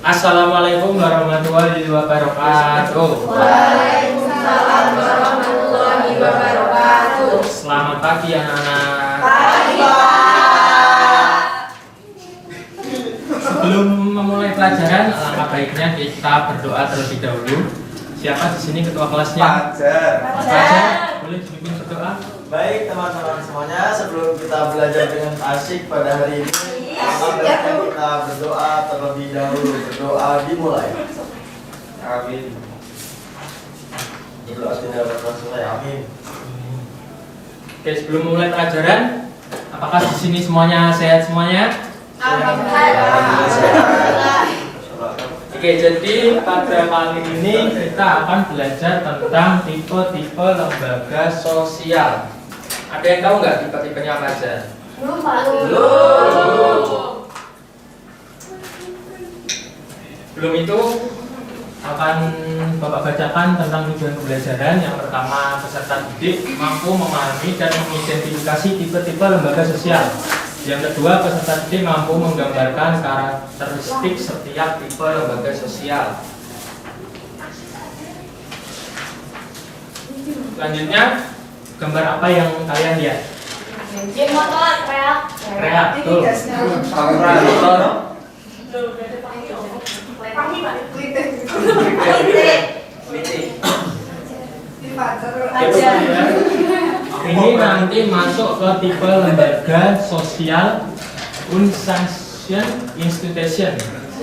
Assalamualaikum warahmatullahi wabarakatuh. Waalaikumsalam warahmatullahi wabarakatuh. Selamat pagi anak-anak. Pagi, Pak. Sebelum memulai pelajaran, alangkah baiknya kita berdoa terlebih dahulu. Siapa di sini ketua kelasnya? Fajar. Boleh dipimpin berdoa? Baik teman-teman semuanya, sebelum kita belajar dengan asik pada hari ini, alangkah kita berdoa terlebih dahulu. Berdoa dimulai. Amin. Berdoa tidak berselesai. Amin. Oke, sebelum memulai pelajaran, apakah di sini semuanya sehat semuanya? Alhamdulillah. Oke, jadi pada kali ini kita akan belajar tentang tipe-tipe lembaga sosial. Ada yang tahu nggak tipe-tipenya apa aja? Belum itu akan Bapak bacakan tentang tujuan pembelajaran. Yang pertama, peserta didik mampu memahami dan mengidentifikasi tipe-tipe lembaga sosial. Yang kedua, peserta didik mampu menggambarkan karakteristik setiap tipe lembaga sosial. Selanjutnya, gambar apa yang kalian lihat? Geng motor, reak. Reak, betul. Motor. Ini nanti masuk ke tipe lembaga sosial Unsachsen Institution,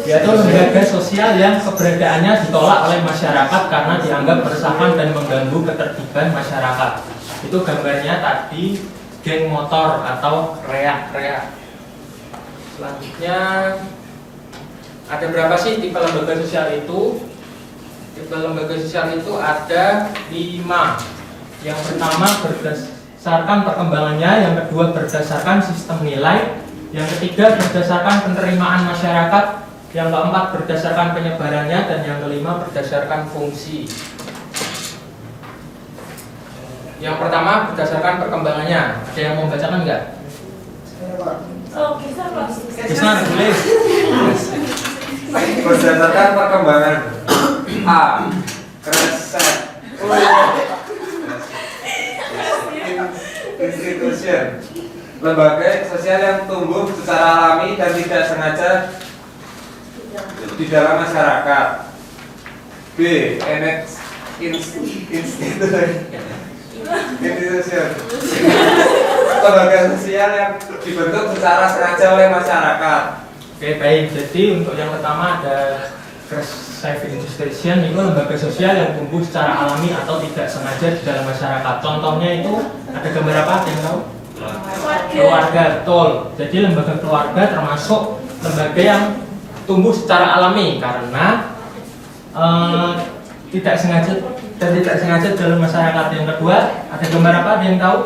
yaitu lembaga sosial yang keberadaannya ditolak oleh masyarakat karena dianggap meresahkan dan mengganggu ketertiban masyarakat. Itu gambarnya tadi, geng motor atau reak-reak. Selanjutnya, ada berapa sih tipe lembaga sosial itu? Tipe lembaga sosial itu ada 5. Yang pertama berdasarkan perkembangannya, yang kedua berdasarkan sistem nilai, yang ketiga berdasarkan penerimaan masyarakat, yang keempat berdasarkan penyebarannya, dan yang kelima berdasarkan fungsi. Yang pertama berdasarkan perkembangannya. Ada yang mau membacakan nggak? Oh, bisa, Pak. Bisa, boleh. Berdasarkan perkembangan A. Kresek Institution, lembaga sosial yang tumbuh secara alami dan tidak sengaja di dalam masyarakat. B. Institution, lembaga sosial yang dibentuk secara sengaja oleh masyarakat. Oke, baik. Jadi untuk yang pertama ada Safe Institution, itu lembaga sosial yang tumbuh secara alami atau tidak sengaja di dalam masyarakat. Contohnya itu ada gambar apa? Ada yang tahu? Keluarga, betul. Jadi lembaga keluarga termasuk lembaga yang tumbuh secara alami karena tidak sengaja dan tidak sengaja di dalam masyarakat. Yang kedua, ada gambar apa? Ada yang tahu?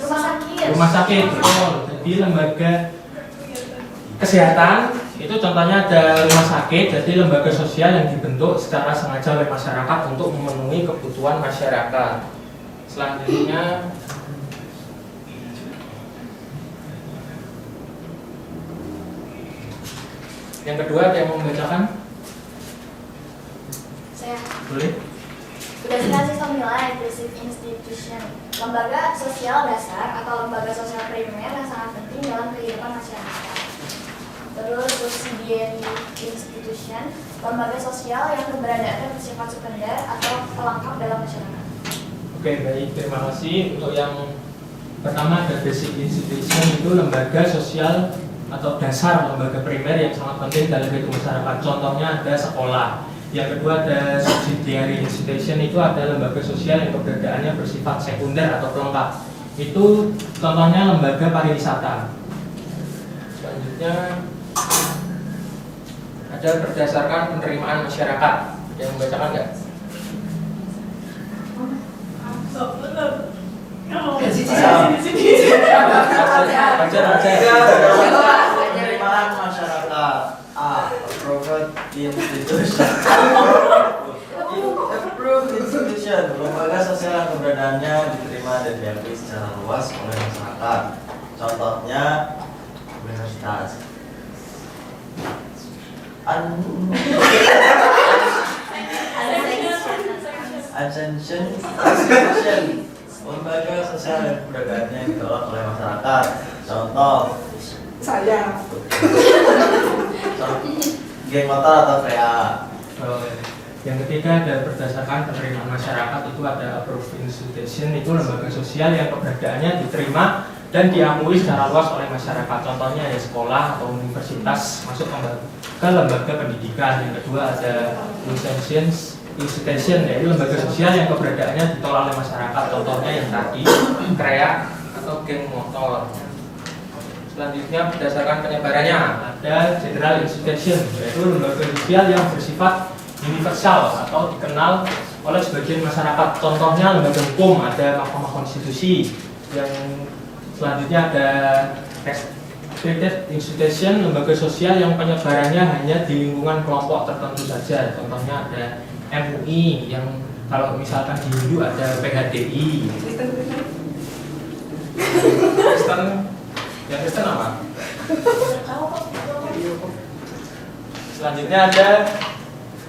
Rumah sakit. Rumah sakit, betul. Jadi lembaga kesehatan itu contohnya ada rumah sakit, jadi lembaga sosial yang dibentuk secara sengaja oleh masyarakat untuk memenuhi kebutuhan masyarakat. Selanjutnya yang kedua, ada yang mau membacakan? Saya. Boleh. Berdasarkan sistem nilai Basic Institution, lembaga sosial dasar atau lembaga sosial primer yang sangat penting dalam kehidupan masyarakat. Terus subsidiary institution, lembaga sosial yang keberadaannya bersifat sekunder atau pelengkap dalam masyarakat. Oke, baik, terima kasih. Untuk yang pertama ada basic institution, itu lembaga sosial atau dasar lembaga primer yang sangat penting dalam kehidupan masyarakat. Contohnya ada sekolah. Yang kedua ada subsidiary institution, itu ada lembaga sosial yang keberadaannya bersifat sekunder atau pelengkap. Itu contohnya lembaga pariwisata. Selanjutnya ada berdasarkan penerimaan masyarakat. Yang membacakan nggak? Penerimaan masyarakat. A. Private institution. Approved institution, lembaga sosial yang keberadaannya diterima dan diakui secara luas oleh masyarakat. Contohnya universitas. Ascension, lembaga sosial yang keberadaannya ditolak oleh masyarakat. Contoh, Saya. geng motor atau VA. Yang ketiga ada berdasarkan penerimaan masyarakat, itu ada approved institution, itu lembaga sosial yang keberadaannya diterima dan diakui secara luas oleh masyarakat. Contohnya ya sekolah atau universitas masuk ke lembaga pendidikan. Yang kedua ada institution, yaitu lembaga sosial yang keberadaannya ditolak oleh masyarakat. Contohnya yang tadi kreak atau geng motor. Selanjutnya berdasarkan penyebarannya ada general institution, yaitu lembaga sosial yang bersifat universal atau dikenal oleh sebagian masyarakat. Contohnya lembaga hukum, ada Mahkamah Konstitusi. Yang selanjutnya ada restricted institution, lembaga sosial yang penyebarannya hanya di lingkungan kelompok tertentu saja. Contohnya ada MUI, yang kalau misalkan di Hindu ada PHDI. Kristen, yang Kristen apa? Selanjutnya ada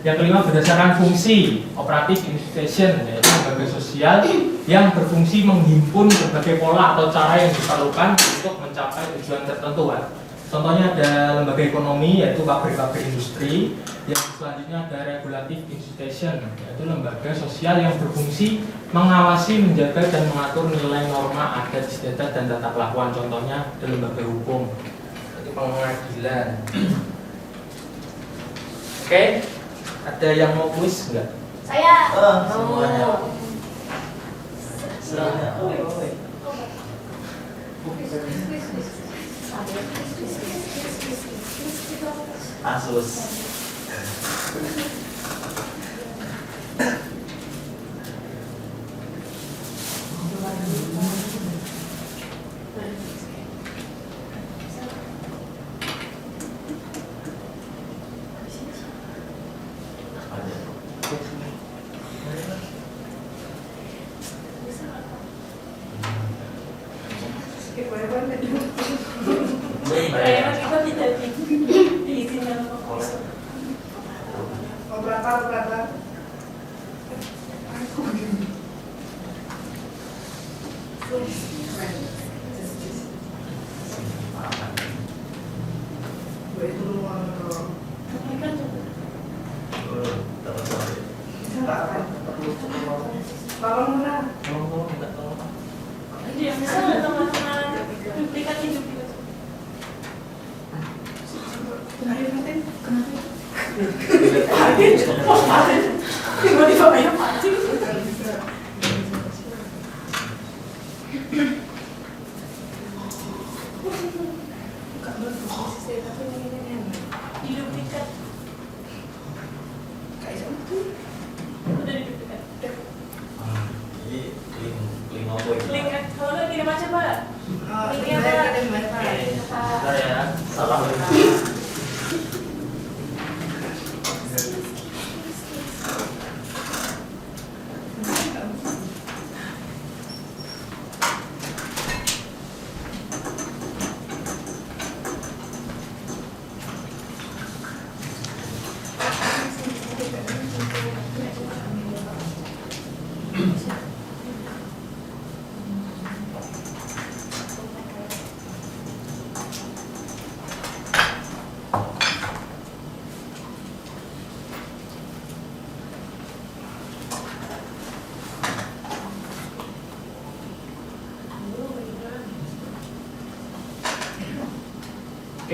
yang kelima berdasarkan fungsi operatif institution, yaitu lembaga sosial yang berfungsi menghimpun berbagai pola atau cara yang diperlukan untuk mencapai tujuan tertentu. Contohnya ada lembaga ekonomi, yaitu pabrik-pabrik industri. Yang selanjutnya ada regulatif institution, yaitu lembaga sosial yang berfungsi mengawasi, menjaga dan mengatur nilai norma adat istiadat dan tata kelakuan. Contohnya ada lembaga hukum, yaitu pengadilan. Oke. Ada yang mau kuis enggak? Saya. Semuanya. Semuanya. Asus.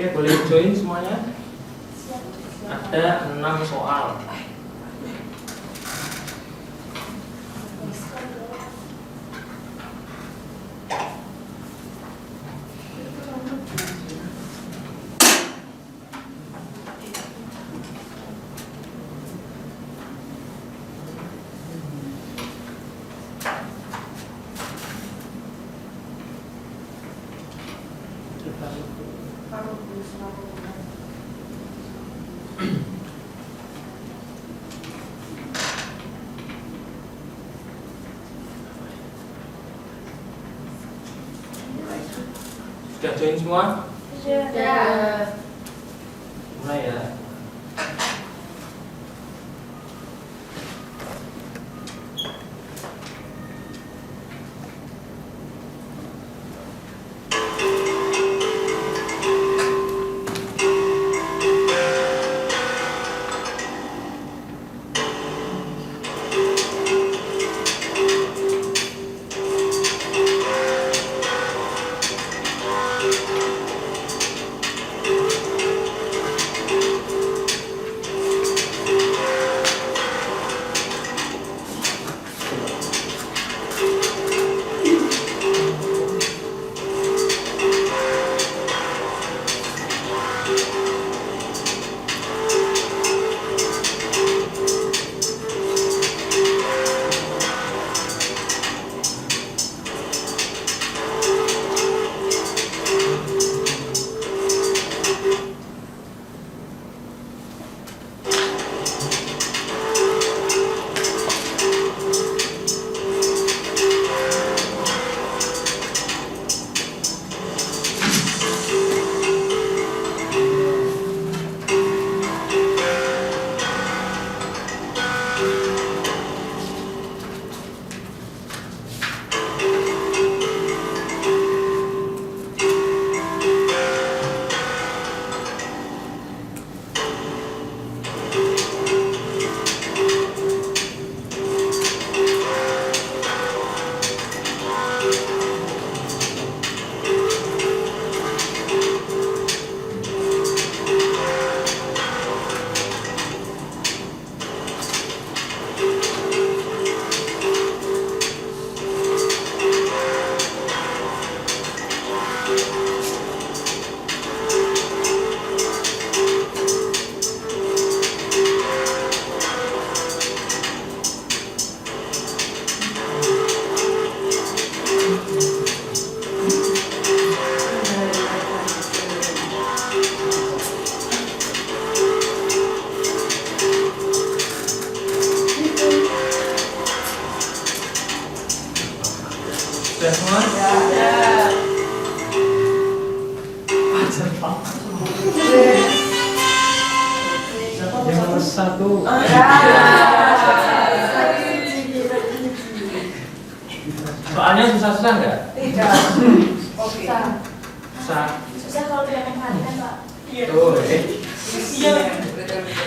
Oke, boleh join semuanya? Ada 6 soal. Sudah join semua? Sudah. Mulai ya. Sudah semua? Yang nomor 1. Soalnya susah-susah nggak? Tidak. Oke. Susah. Susah kalau tidak memperhatikan, Pak. Tuh,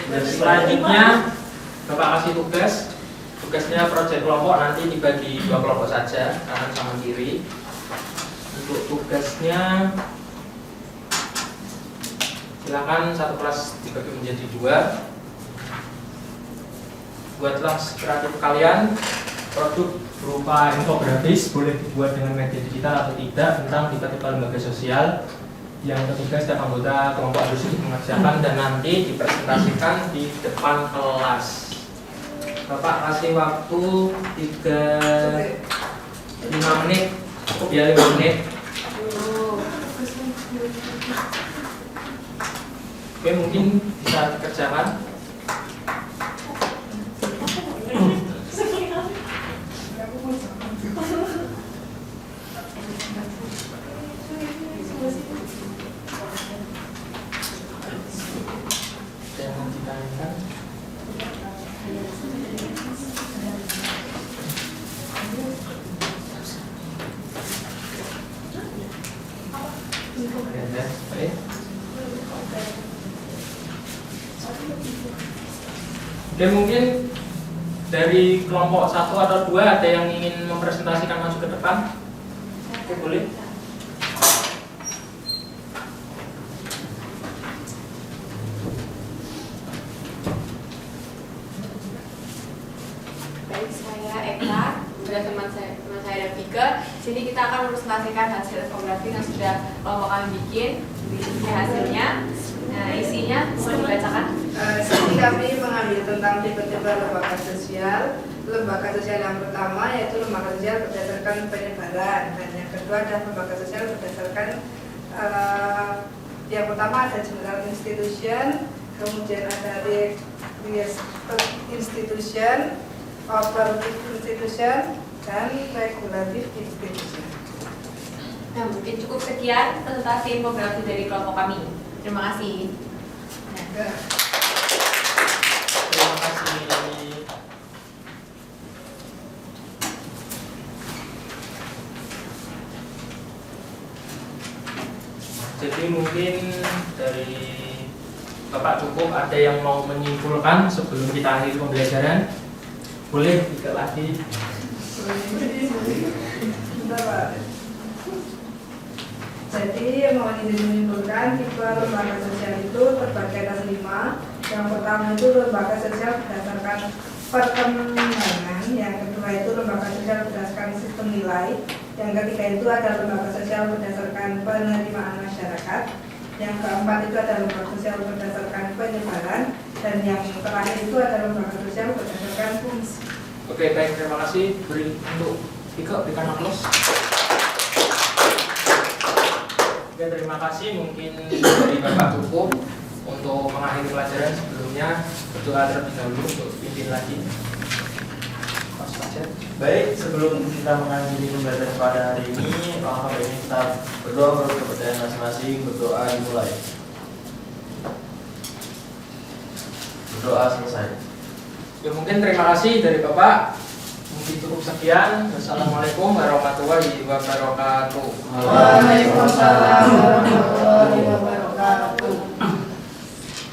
Dan selanjutnya Bapak kasih tugas. Tugasnya proyek kelompok nanti dibagi 2 kelompok saja, kanan sama kiri. Untuk tugasnya silakan satu kelas dibagi menjadi 2. Buatlah kreatif kalian produk berupa infografis, boleh dibuat dengan media digital atau tidak, tentang tipe-tipe lembaga sosial. Yang ketiga, setiap anggota kelompok harus mengerjakan dan nanti dipresentasikan di depan kelas. Bapak kasih waktu 5 menit, cukup ya 5 menit. Oke, mungkin bisa dikerjakan. Jangan ditanyakan. Oke, mungkin dari kelompok 1 atau 2 ada yang ingin mempresentasikan maju ke depan? Oke, boleh. Baik, saya Eka dan teman saya Davika. Sini kita akan mempresentasikan hasil infografi yang sudah kelompok kami bikin. Ini hasilnya. Nah, isinya boleh dibacakan. Sini kami mengambil tentang tipe-tipe lembaga sosial. Lembaga sosial yang pertama yaitu lembaga sosial berdasarkan penyebaran, dan yang kedua adalah lembaga sosial berdasarkan yang pertama ada general institution, kemudian ada institution, operative institution, dan regulative institution. Nah, Nah, mungkin cukup sekian presentasi infografi dari kelompok kami. Terima kasih. Nah. Terima kasih. Jadi mungkin dari Bapak cukup, ada yang mau menyimpulkan sebelum kita akhiri pembelajaran? Boleh tidak lagi. Bentar, Pak. Jadi mohon izin menyimpulkan tipe lembaga sosial itu terbagi atas 5. Yang pertama itu lembaga sosial berdasarkan perkembangan, yang kedua itu lembaga sosial berdasarkan sistem nilai, yang ketiga itu ada lembaga sosial berdasarkan penerimaan masyarakat, yang keempat itu ada lembaga sosial berdasarkan penyebaran, dan yang terakhir itu ada lembaga sosial berdasarkan fungsi. Oke, baik, terima kasih. Beri untuk Ika, berikan aplaus. Oke, terima kasih. Mungkin dari Bapak cukup untuk mengakhiri pelajaran. Sebelumnya berdoa terlebih dahulu untuk pimpin lagi. Pak Fajar. Baik, sebelum kita mengakhiri pembelajaran pada hari ini, maka baiknya kita berdoa menurut kepercayaan masing-masing. Berdoa dimulai. Berdoa selesai. Ya, mungkin terima kasih dari Bapak. Mungkin cukup sekian. Wassalamualaikum warahmatullahi wabarakatuh. Waalaikumsalam warahmatullahi wabarakatuh.